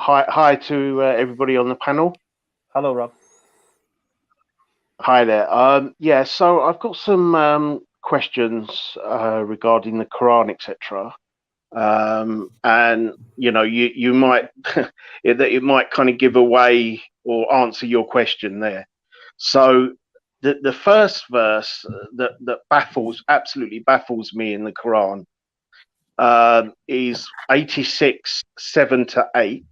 Hi to everybody on the panel. Hello, Rob. Hi there. Yeah, so I've got some questions regarding the Quran, etc. And you might it might kind of give away or answer your question there. So the first verse that absolutely baffles me in the Quran is 86, 7 to 8.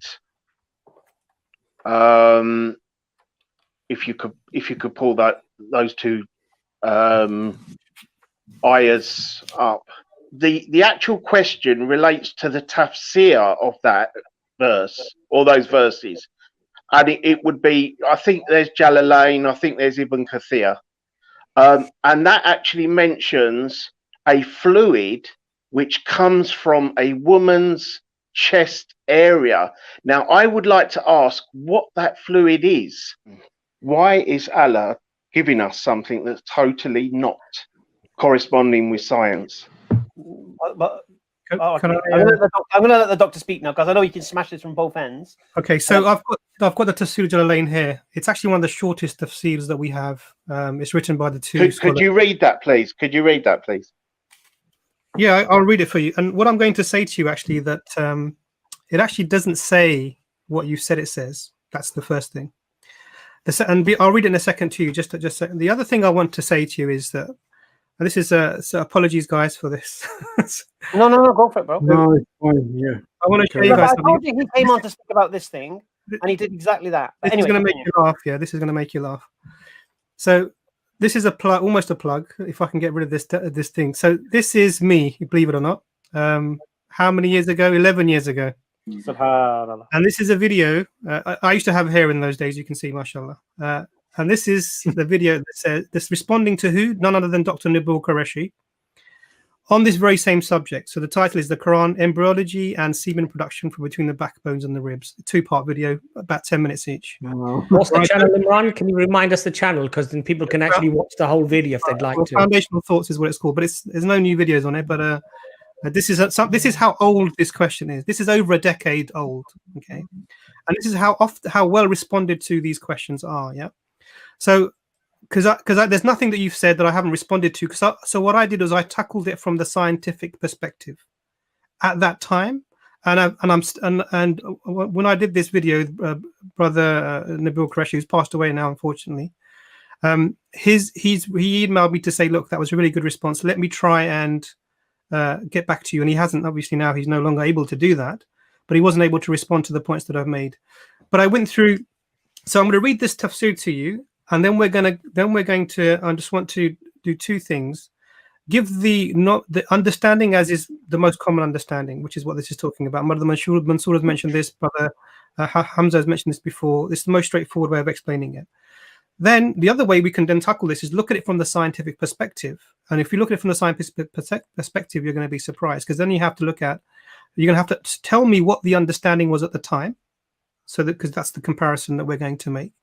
If you could pull those two ayahs up. The actual question relates to the tafsir of that verse or those verses, and it would be, I think there's Jalalain, I think there's Ibn Kathir, and that actually mentions a fluid which comes from a woman's chest area. Now, I would like to ask what that fluid is. Why is Allah giving us something that's totally not corresponding with science? I'm going to let the doctor speak now, because I know you can smash this from both ends. Okay, so I've got the Tafsir Jalalain here. It's actually one of the shortest tafsirs that we have. It's written by the two. Could you read that, please? Yeah, I'll read it for you. And what I'm going to say to you, actually, that it actually doesn't say what you said it says. That's the first thing. I'll read it in a second to you. Just the other thing I want to say to you is that, and this is so apologies, guys, for this. No, go for it, bro. No, it's fine. Yeah, I want to show you guys. I told you he came on to speak about this thing, and he did exactly that. But this is going to make you laugh. Yeah, this is going to make you laugh. So this is a plug, almost a plug. If I can get rid of this thing. So this is me, believe it or not. How many years ago? 11 years ago. Subhanallah. And this is a video. I used to have hair in those days. You can see, mashallah. And this is the video that says this, responding to who? None other than Dr. Nabil Qureshi on this very same subject. So the title is The Quran, Embryology and Semen Production from Between the Backbones and the Ribs. A two-part video, about 10 minutes each. What's the channel, Imran? Can you remind us the channel? Because then people can actually watch the whole video if they'd like to. Foundational Thoughts is what it's called, but there's no new videos on it. But this is how old this question is. This is over a decade old. Okay, and this is how well responded to these questions are. Yeah. So, because there's nothing that you've said that I haven't responded to. So what I did was I tackled it from the scientific perspective at that time, and when I did this video, brother Nabil Qureshi, who's passed away now, unfortunately, he emailed me to say, look, that was a really good response. Let me try and get back to you, and he hasn't. Obviously, now he's no longer able to do that, but he wasn't able to respond to the points that I've made. But I went through. So I'm going to read this tafsir to you. And then we're going to. I just want to do two things: give the understanding as is the most common understanding, which is what this is talking about. Mother Mansour has mentioned this, Brother Hamza has mentioned this before. This is the most straightforward way of explaining it. Then the other way we can then tackle this is look at it from the scientific perspective. And if you look at it from the scientific perspective, you're going to be surprised, because then you're going to have to tell me what the understanding was at the time, because that's the comparison that we're going to make.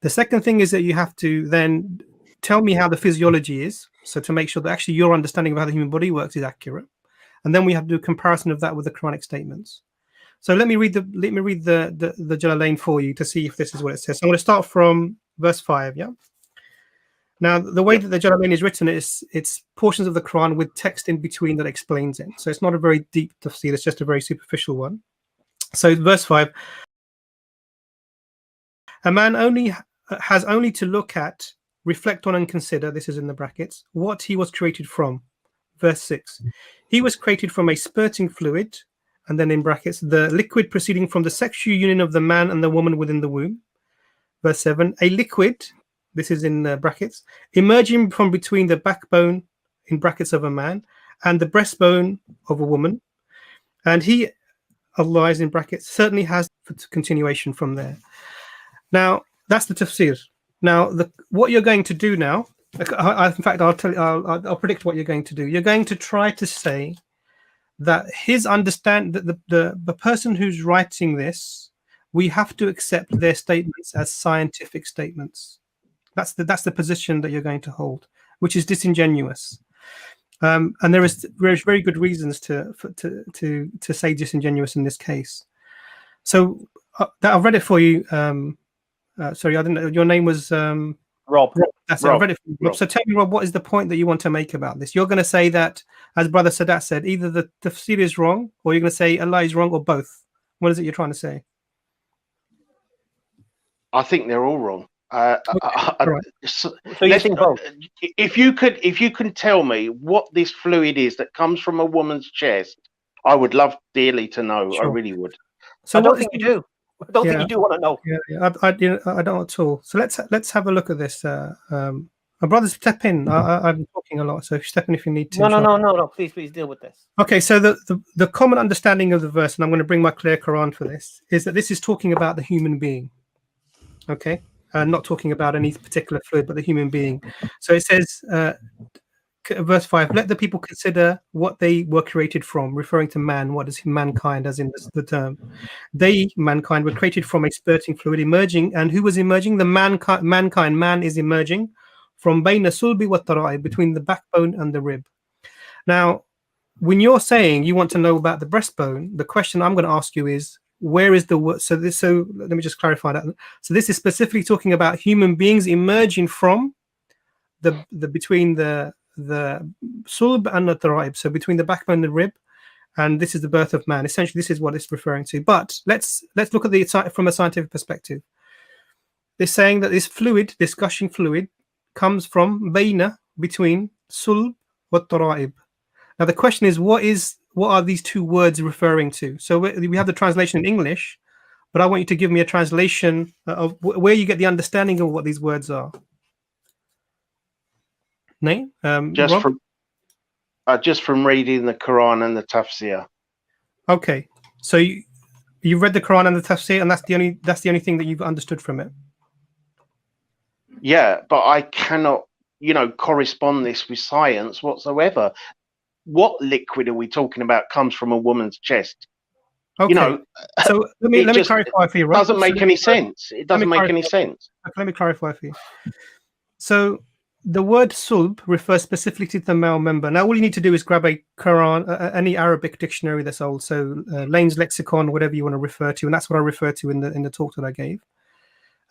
The second thing is that you have to then tell me how the physiology is, so to make sure that actually your understanding of how the human body works is accurate, and then we have to do a comparison of that with the Quranic statements. So let me read the Jalalain for you to see if this is what it says. So I'm going to start from verse 5. Yeah. Now the way that the Jalalain is written is it's portions of the Quran with text in between that explains it. So it's not a very deep tafsir; it's just a very superficial one. So verse 5. A man has only to look at, reflect on, and consider, this is in the brackets, what he was created from. Verse 6. He was created from a spurting fluid, and then in brackets, the liquid proceeding from the sexual union of the man and the woman within the womb. Verse 7. A liquid, this is in brackets, emerging from between the backbone, in brackets, of a man and the breastbone of a woman. And he, Allah is in brackets, certainly has continuation from there. Now, that's the tafsir. Now, what you're going to do now, in fact, I'll tell you, I'll predict what you're going to do. You're going to try to say that the person who's writing this, we have to accept their statements as scientific statements. That's the position that you're going to hold, which is disingenuous. And there's very good reasons to say disingenuous in this case. So I've read it for you. Sorry, I didn't know your name was Rob. That's it. I read it from Rob. So tell me, Rob, what is the point that you want to make about this? You're going to say that, as Brother Sadat said, either the tafsir is wrong, or you're going to say Allah is wrong, or both. What is it you're trying to say? I think they're all wrong. So you think both? If you can tell me what this fluid is that comes from a woman's chest, I would love dearly to know. Sure. I really would. So I don't think you do. I don't think you do want to know. I don't at all. So let's have a look at this. My brothers, step in. I'm talking a lot, so step in if you need to. No. Please deal with this. Okay, so the common understanding of the verse, and I'm going to bring my clear Quran for this, is that this is talking about the human being. Okay, not talking about any particular fluid, but the human being. So it says, verse 5, let the people consider what they were created from, referring to man. What is mankind, as in the term? They, mankind, were created from a spurting fluid emerging. And who was emerging? The mankind. Man is emerging from bayna sulbi wa tara'i, between the backbone and the rib. Now, when you're saying you want to know about the breastbone, the question I'm going to ask you is, where is the word? So let me just clarify that. So this is specifically talking about human beings emerging from the between the sulb and the taraib, so between the backbone and the rib, and this is the birth of man. Essentially, this is what it's referring to. But let's look at it from a scientific perspective. They're saying that this fluid, this gushing fluid, comes from bayna, between sulb wa taraib. Now the question is, what are these two words referring to? So we have the translation in English, but I want you to give me a translation of where you get the understanding of what these words are. Name? Just from reading the Quran and the tafsir. Okay, so you've read the Quran and the tafsir, and that's the only thing that you've understood from it. Yeah, but I cannot, correspond this with science whatsoever. What liquid are we talking about comes from a woman's chest? Okay. So let me clarify for you. Right? Doesn't make any sense. It doesn't make any sense. Let me clarify for you. So the word sulb refers specifically to the male member. Now all you need to do is grab a Quran, any Arabic dictionary that's old, so Lane's lexicon, whatever you want to refer to, and that's what I refer to in the talk that I gave.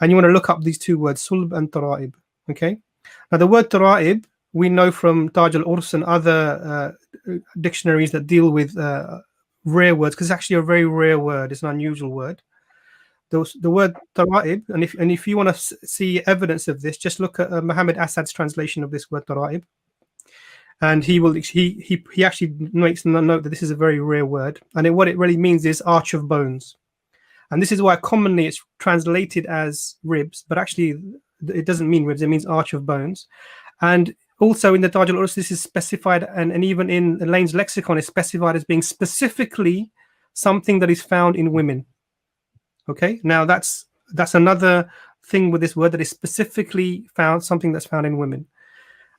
And you want to look up these two words, sulb and taraib. Okay. Now the word taraib, we know from Taj al-Urs and other dictionaries that deal with rare words, because it's actually a very rare word. It's an unusual word. The word taraib, and if you want to see evidence of this, just look at Muhammad Assad's translation of this word taraib, and he actually makes a note that this is a very rare word, and what it really means is arch of bones, and this is why commonly it's translated as ribs, but actually it doesn't mean ribs; it means arch of bones, and also in the Taj al-Urs, this is specified, and even in Lane's lexicon, is specified as being specifically something that is found in women. Okay, now that's another thing with this word, that is specifically found, something that's found in women.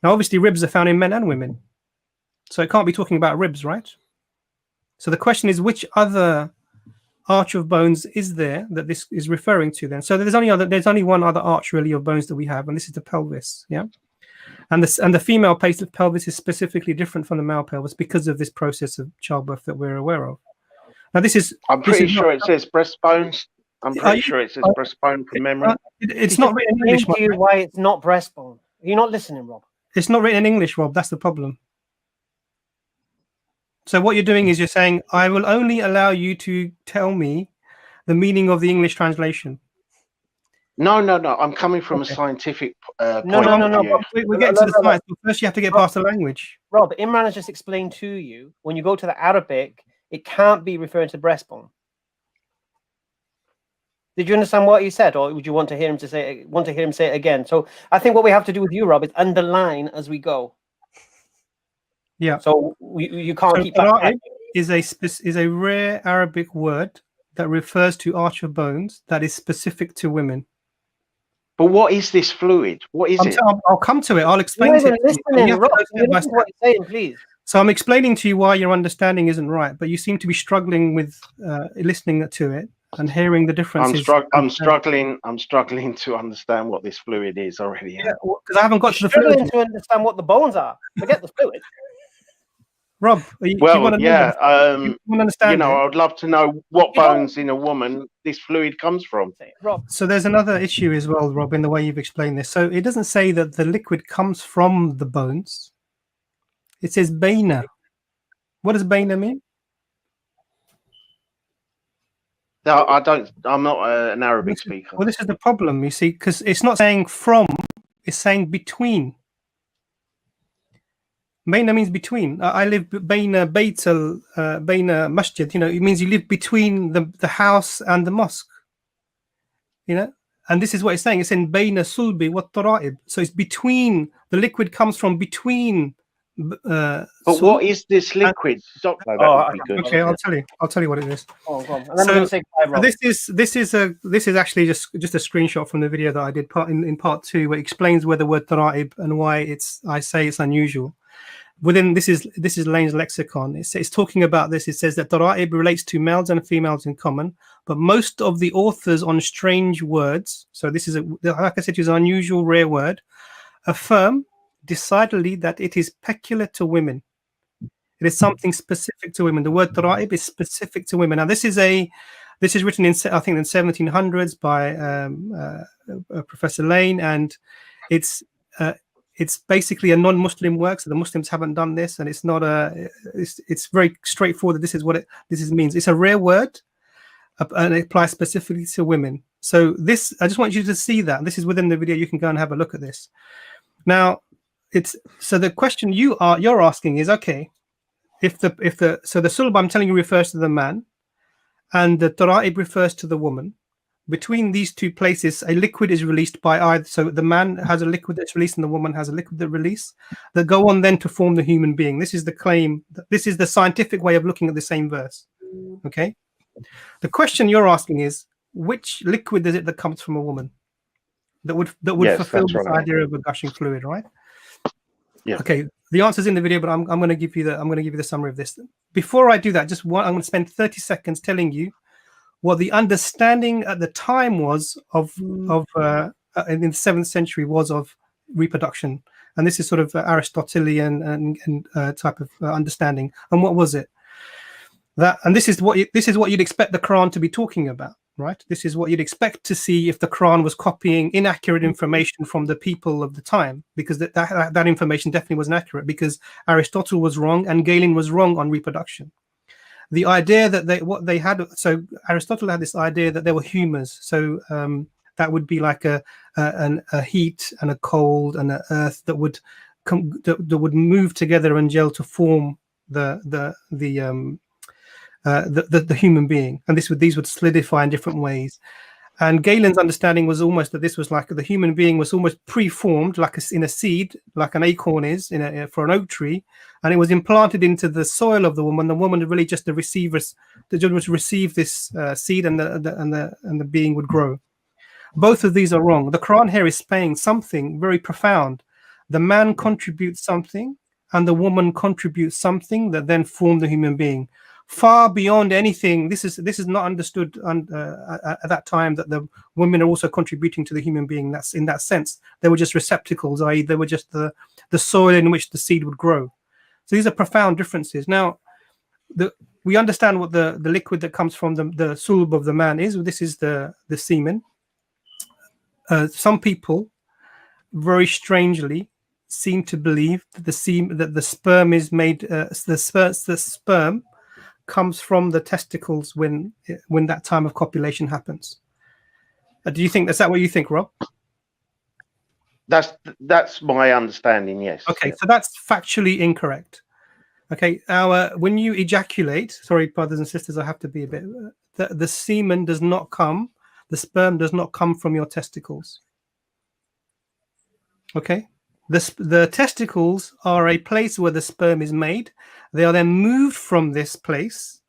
Now, obviously, ribs are found in men and women, so it can't be talking about ribs, right? So the question is, which other arch of bones is there that this is referring to? Then, so there's only one other arch really of bones that we have, and this is the pelvis. Yeah. And the female pelvis is specifically different from the male pelvis because of this process of childbirth that we're aware of. Now, I'm pretty sure it says breastbones. I'm pretty sure it says breastbone from memory. It's not written in English. Why it's not breastbone? Are you not listening, Rob? It's not written in English, Rob. That's the problem. So what you're doing is you're saying, I will only allow you to tell me the meaning of the English translation. No. I'm coming from a scientific point of view. We're getting to the science, but first you have to get past the language. Rob, Imran has just explained to you, when you go to the Arabic, it can't be referring to breastbone. Did you understand what he said, or would you want to hear him say it again? So I think what we have to do with you, Rob, is underline as we go. Yeah. So you can't keep that. Is a rare Arabic word that refers to arch of bones that is specific to women. But what is this fluid? What is it? I'll come to it. I'll explain it. Rob, listen to what you're saying, please. So I'm explaining to you why your understanding isn't right, but you seem to be struggling with listening to it and hearing the differences. I'm struggling to understand what this fluid is already. Yeah, because I haven't got to the fluid. To understand what the bones are. Forget the fluid. Rob, do you Well, want to know yeah. this? You want to understand I it? would love to know what You know- bones in a woman this fluid comes from. Rob, So there's another issue as well, Rob, in the way you've explained this. So it doesn't say that the liquid comes from the bones. It says baina. What does baina mean? No, I don't. I'm not an Arabic speaker. Well, this is the problem, you see, because it's not saying from, it's saying between. Baina means between. I live baina baital, baina masjid. You know, it means you live between the house and the mosque. You know, and this is what it's saying. It's in baina sulbi what tara'ib. So it's between. The liquid comes from between. But sulb. what is this liquid, Doctor? That would be good. Okay, I'll tell you. I'll tell you what it is. go on. And then we're going to say goodbye, Rob. This is actually just a screenshot from the video that I did in part 2, where it explains where the word tara'ib and why I say it's unusual. Within this is Lane's lexicon. It's talking about this. It says that tara'ib relates to males and females in common, but most of the authors on strange words. So this is like I said, it is an unusual, rare word. Affirm decidedly that it is peculiar to women. It is something specific to women. The word tara'ib is specific to women. Now, this is written in, I think, in 1700s by Professor Lane, and it's basically a non-Muslim work. So the Muslims haven't done this, and it's not it's very straightforward. This is what this means. It's a rare word, and it applies specifically to women. So this, I just want you to see that. This is within the video. You can go and have a look at this. Now, so the question you're asking is, okay, if the sulb I'm telling you refers to the man, and the tara'ib refers to the woman. Between these two places, a liquid is released by either. So the man has a liquid that's released, and the woman has a liquid that release that go on then to form the human being. This is the claim. This is the scientific way of looking at the same verse. Okay. The question you're asking is, which liquid is it that comes from a woman that would Yes, fulfill that's this right. idea of a gushing fluid, right? Yeah. Okay. The answer's in the video, but I'm going to give you the summary of this. Before I do that, I'm going to spend 30 seconds telling you what the understanding at the time was of in the 7th century was of reproduction, and this is sort of Aristotelian and type of understanding. And what was it? This is what you'd expect the Quran to be talking about, right? This is what you'd expect to see if the Quran was copying inaccurate information from the people of the time, because that information definitely wasn't accurate, because Aristotle was wrong and Galen was wrong on reproduction. The idea that so Aristotle had this idea that there were humors, so that would be like a heat and a cold and an earth that would move together and gel to form the human being, and these would solidify in different ways. And Galen's understanding was almost that this was like the human being was almost preformed, like in a seed, like an acorn is for an oak tree, and it was implanted into the soil of the woman. The woman was really just the receivers. The judge would receive this seed, and the being would grow. Both of these are wrong. The Quran here is saying something very profound. The man contributes something, and the woman contributes something that then form the human being. Far beyond anything, this is not understood at that time, that the women are also contributing to the human being. That's in that sense. They were just receptacles, i.e. they were just the soil in which the seed would grow. So these are profound differences. Now, we understand what the liquid that comes from the sulb of the man is. This is the semen. Some people, very strangely, seem to believe that the sperm is made. The sperm comes from the testicles when that time of copulation happens. Do you think, is that what you think, Rob? That's my understanding. Yes. Okay, so that's factually incorrect. Okay, when you ejaculate, sorry, brothers and sisters, I have to be a bit. The semen does not come. The sperm does not come from your testicles. Okay. The testicles are a place where the sperm is made. They are then moved from this place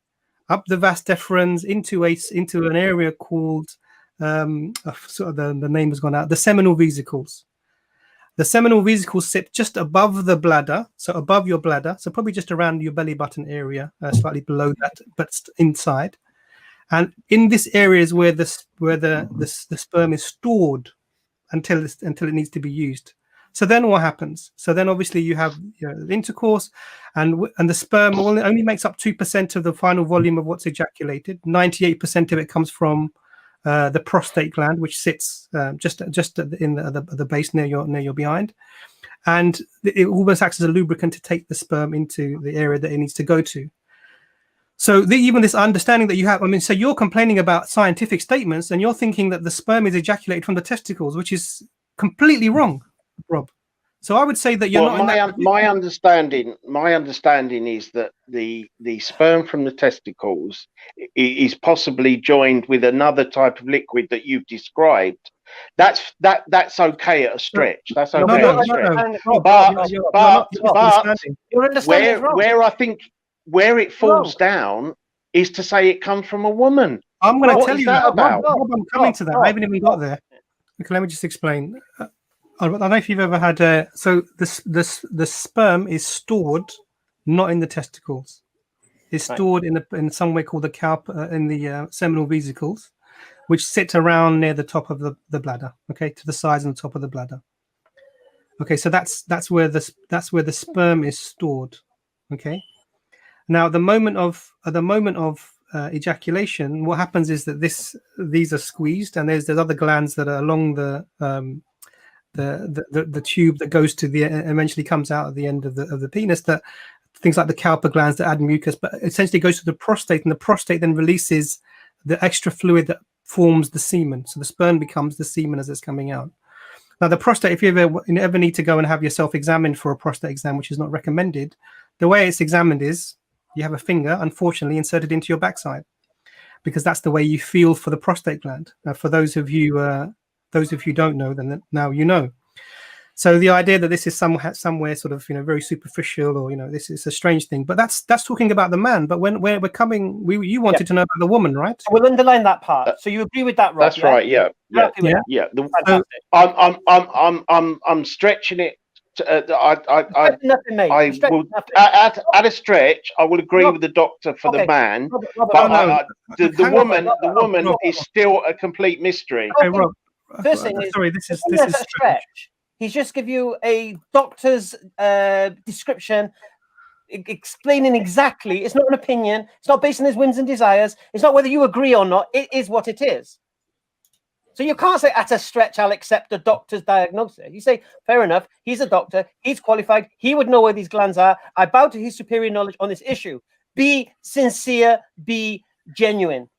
up the vas deferens into an area called the name has gone out. The seminal vesicles. The seminal vesicles sit just above the bladder, so above your bladder, so probably just around your belly button area, slightly below that, but inside. And in this area is where the sperm is stored until it needs to be used. So then what happens? So then obviously you have the intercourse, and the sperm only makes up 2% of the final volume of what's ejaculated. 98% of it comes from the prostate gland, which sits just at the base near your behind, and it almost acts as a lubricant to take the sperm into the area that it needs to go to. So even this understanding that you have, I mean, so you're complaining about scientific statements, and you're thinking that the sperm is ejaculated from the testicles, which is completely wrong, Rob. So I would say that you're not. My understanding is that the sperm from the testicles is possibly joined with another type of liquid that you've described. That's okay at a stretch. That's okay at a stretch. But where I think where it falls down is to say it comes from a woman. I'm going to tell you that about. Rob, I'm coming to that. I haven't even got there. Okay, let me just explain. I don't know if you've ever had so the sperm is stored not in the testicles. It's stored in somewhere called the in the seminal vesicles, which sit around near the top of the bladder. Okay, to the sides and the top of the bladder. Okay, so that's where the sperm is stored. Okay, now at the moment of ejaculation, what happens is that these are squeezed, and there's other glands that are along the tube that goes to eventually comes out at the end of the penis, that things like the Cowper glands that add mucus, but essentially goes to the prostate, and the prostate then releases the extra fluid that forms the semen. So the sperm becomes the semen as it's coming out. Now the prostate, if you ever need to go and have yourself examined for a prostate exam, which is not recommended, the way it's examined is you have a finger, unfortunately, inserted into your backside, because that's the way you feel for the prostate gland. Now, for those of you who don't know, then now you know. So the idea that this is somewhere sort of very superficial, or this is a strange thing, but that's talking about the man. But when we're coming, you wanted to know about the woman, right? We'll underline that part. So you agree with that, Rob? That's right. Yeah. I'm stretching it. At a stretch, I will agree with the doctor for the man, but the woman is still a complete mystery. Okay, Rob. First thing is, sorry, this is a stretch. He's just give you a doctor's description, explaining exactly. It's not an opinion. It's not based on his whims and desires. It's not whether you agree or not. It is what it is. So you can't say at a stretch I'll accept the doctor's diagnosis. You say, fair enough, he's a doctor, he's qualified, he would know where these glands are. I bow to his superior knowledge on this issue. Be sincere, be genuine.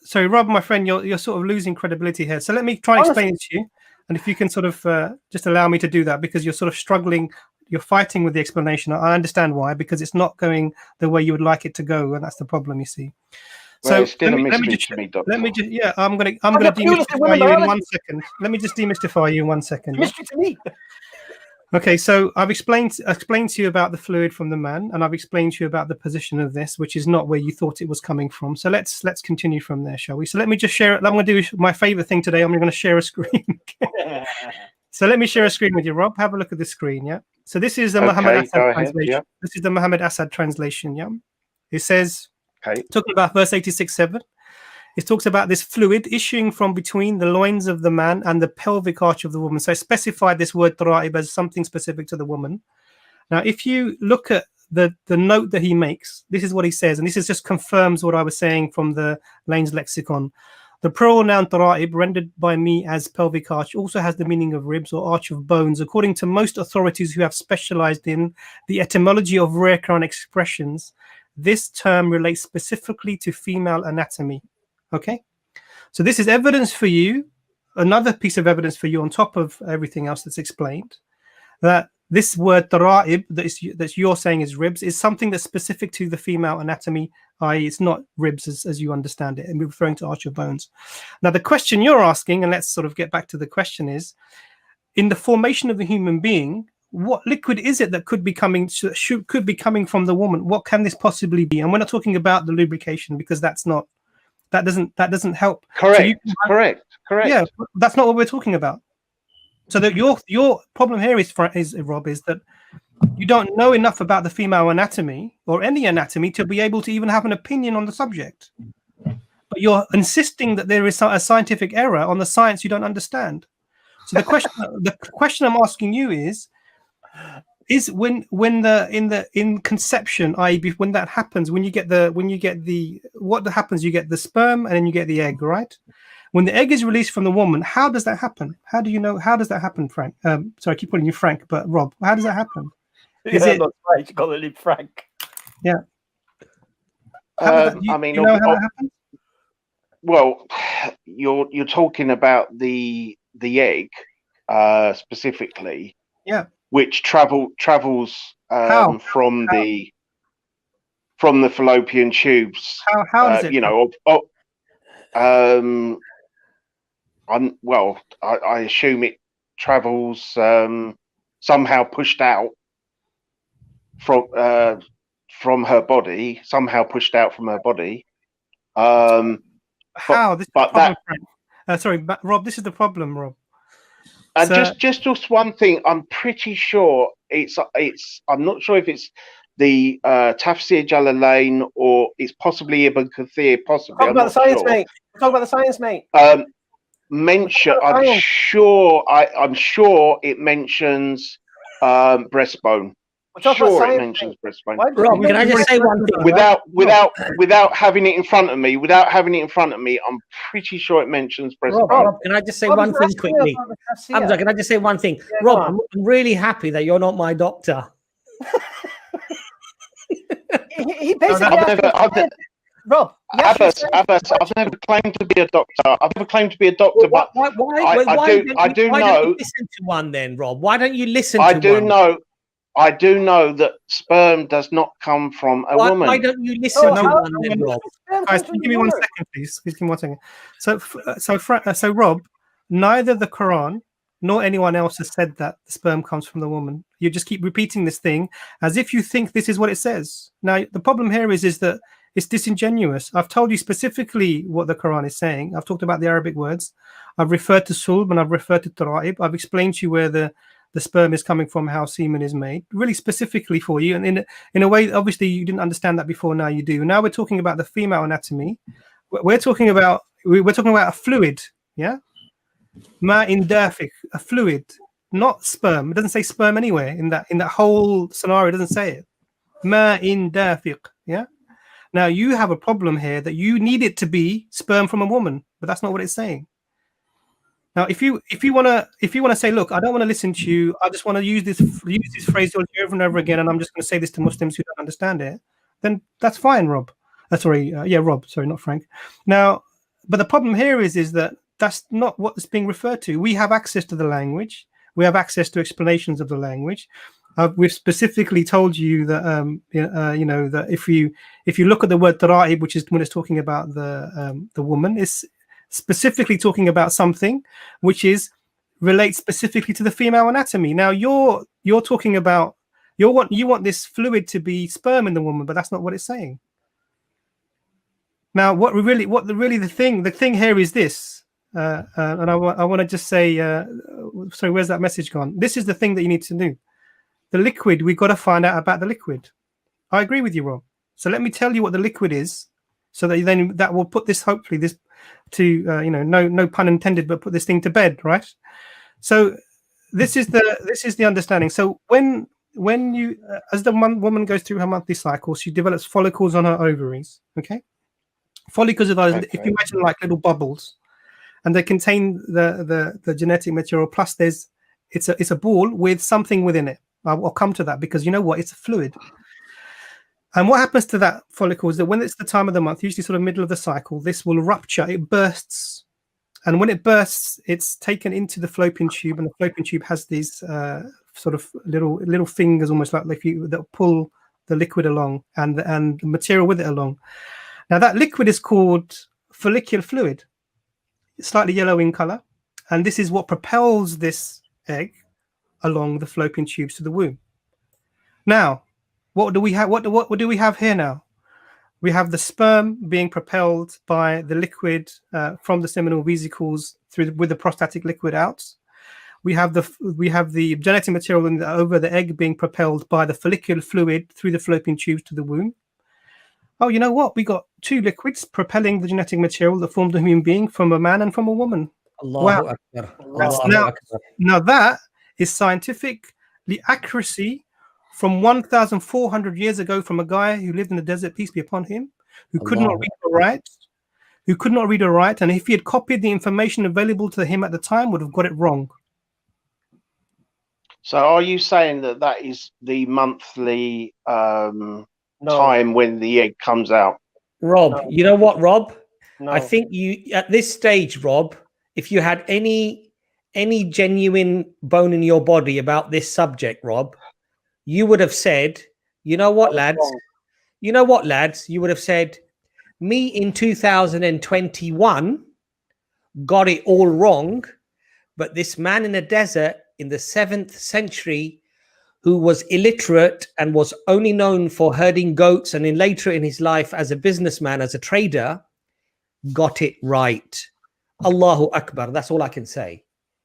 Sorry, Rob, my friend, you're sort of losing credibility here. So let me try and explain it to you. And if you can sort of just allow me to do that, because you're sort of struggling, you're fighting with the explanation. I understand why, because it's not going the way you would like it to go, and that's the problem, you see. So let me just I'm gonna demystify you in 1 second. Let me just demystify you in 1 second. Mystery to me. Okay, so I've explained to you about the fluid from the man, and I've explained to you about the position of this, which is not where you thought it was coming from. So let's continue from there, shall we? So let me just share it. I'm going to do my favorite thing today. I'm going to share a screen. So let me share a screen with you, Rob. Have a look at the screen. Yeah. So this is the Muhammad Assad translation. Yeah. This is the Muhammad Assad translation. Yeah. It says. Okay. Talking about verse 86:7, it talks about this fluid issuing from between the loins of the man and the pelvic arch of the woman. So I specified this word tara'ib as something specific to the woman. Now, if you look at the note that he makes, this is what he says, and this is just confirms what I was saying from the Lane's lexicon. The plural noun tara'ib, rendered by me as pelvic arch, also has the meaning of ribs or arch of bones. According to most authorities who have specialized in the etymology of rare Quran expressions, this term relates specifically to female anatomy. Okay, so this is evidence for you, another piece of evidence for you on top of everything else that's explained, that this word tara'ib that you're saying is ribs is something that's specific to the female anatomy, i.e. it's not ribs as you understand it, and we're referring to arch of bones. Now the question you're asking, and let's sort of get back to the question, is in the formation of the human being, what liquid is it that could be coming from the woman? What can this possibly be? And we're not talking about the lubrication, because that doesn't help. Correct. Correct. Yeah, that's not what we're talking about. So that your problem here is Rob, is that you don't know enough about the female anatomy or any anatomy to be able to even have an opinion on the subject. But you're insisting that there is a scientific error on the science you don't understand. So the question I'm asking you is when in conception, i.e., when that happens, when you get the what happens, you get the sperm and then you get the egg, right? When the egg is released from the woman, how does that happen? How do you know? How does that happen, Frank? Sorry, I keep calling you Frank, but Rob, how does that happen? Is it not right? You got to leave Frank. Yeah. I mean, you know how that happens? Well, you're talking about the egg specifically, Yeah. which travels How? from the fallopian tubes. How does it? You know, I assume it travels somehow pushed out from her body, How? This is the but problem, that Frank. Sorry, but Rob, this is the problem, Rob. and So- just one thing, I'm pretty sure it's I'm not sure if it's the Tafsir Jalalain or it's possibly Ibn Kathir, possibly. Talk about the science, mate. Talk about the science, mate. Mention. Science. I'm sure it mentions breastbone. We're talking about Sure, it science, mentions mate. breastbone. Why- Rob, can I just say one thing? Without having it in front of me, I'm pretty sure it mentions breastbone. Rob, can I just say one thing quickly? Hamza, can I just say one thing? Yeah, Rob, I'm really happy that you're not my doctor. He basically Rob. Abbas, I've never claimed to be a doctor. But I do why know. don't you listen to one then, Rob? Why don't you listen I to do one? know. I do know that sperm does not come from a woman. Why don't you listen to one then, Rob? Guys, give me 1 second, please. Please give me 1 second. So Rob, neither the Quran nor anyone else has said that the sperm comes from the woman. You just keep repeating this thing as if you think this is what it says. Now, the problem here is that it's disingenuous. I've told you specifically what the Quran is saying. I've talked about the Arabic words. I've referred to sulb and I've referred to tara'ib. I've explained to you where the sperm is coming from, how semen is made, really specifically for you. And in a way, obviously, you didn't understand that before. Now you do. Now we're talking about the female anatomy. We're talking about a fluid, yeah? Ma'in dafiq, a fluid, not sperm. It doesn't say sperm anywhere in that whole scenario. It doesn't say it. Ma'in dafiq, yeah? Now you have a problem here that you need it to be sperm from a woman, but that's not what it's saying. Now, if you want to say, look, I don't want to listen to you. I just want to use this phraseology over and over again, and I'm just going to say this to Muslims who don't understand it. Then that's fine, Rob. Rob. Sorry, not Frank. Now, but the problem here is that that's not what is being referred to. We have access to the language. We have access to explanations of the language. We've specifically told you that that if you look at the word tara'ib, which is when it's talking about the woman, it's specifically talking about something which relates specifically to the female anatomy. Now you're talking about you want this fluid to be sperm in the woman, but that's not what it's saying. Now the thing here is this, and I want to just say, sorry, where's that message gone? This is the thing that you need to do. The liquid, we've got to find out about the liquid. I agree with you, Rob. So let me tell you what the liquid is, so that then that will put this, hopefully, this to no pun intended, but put this thing to bed, right? So this is the understanding. So when you as the woman goes through her monthly cycle, she develops follicles on her ovaries. Okay, follicles are those. Okay. If you imagine like little bubbles, and they contain the genetic material. Plus, it's a ball with something within it. I'll come to that because you know what? It's a fluid. And what happens to that follicle is that when it's the time of the month, usually sort of middle of the cycle, this will rupture. It bursts. And when it bursts, it's taken into the fallopian tube, and the fallopian tube has these sort of little fingers, almost like that pull the liquid along and the material with it along. Now, that liquid is called follicular fluid. It's slightly yellow in color. And this is what propels this egg along the fallopian tubes to the womb. Now, what do we have? What do we have here now? We have the sperm being propelled by the liquid from the seminal vesicles with the prostatic liquid out. We have the genetic material over the egg being propelled by the follicular fluid through the fallopian tubes to the womb. Oh, you know what? We got two liquids propelling the genetic material that formed a human being from a man and from a woman. Allahu Wow. Akbar. That's Allahu now, Akbar. now that is scientific accuracy from 1,400 years ago from a guy who lived in the desert, peace be upon him, who could not Allahu read or write, and if he had copied the information available to him at the time, would have got it wrong. So are you saying that that is the monthly No. time when the egg comes out? Rob, No. you know what, Rob? No. I think you at this stage, Rob, if you had any genuine bone in your body about this subject, Rob, you would have said, you know what, lads? Wrong. You know what, lads? You would have said, me in 2021 got it all wrong, but this man in the desert in the 7th century who was illiterate and was only known for herding goats and then later in his life as a businessman, as a trader, got it right. Allahu Akbar. That's all I can say.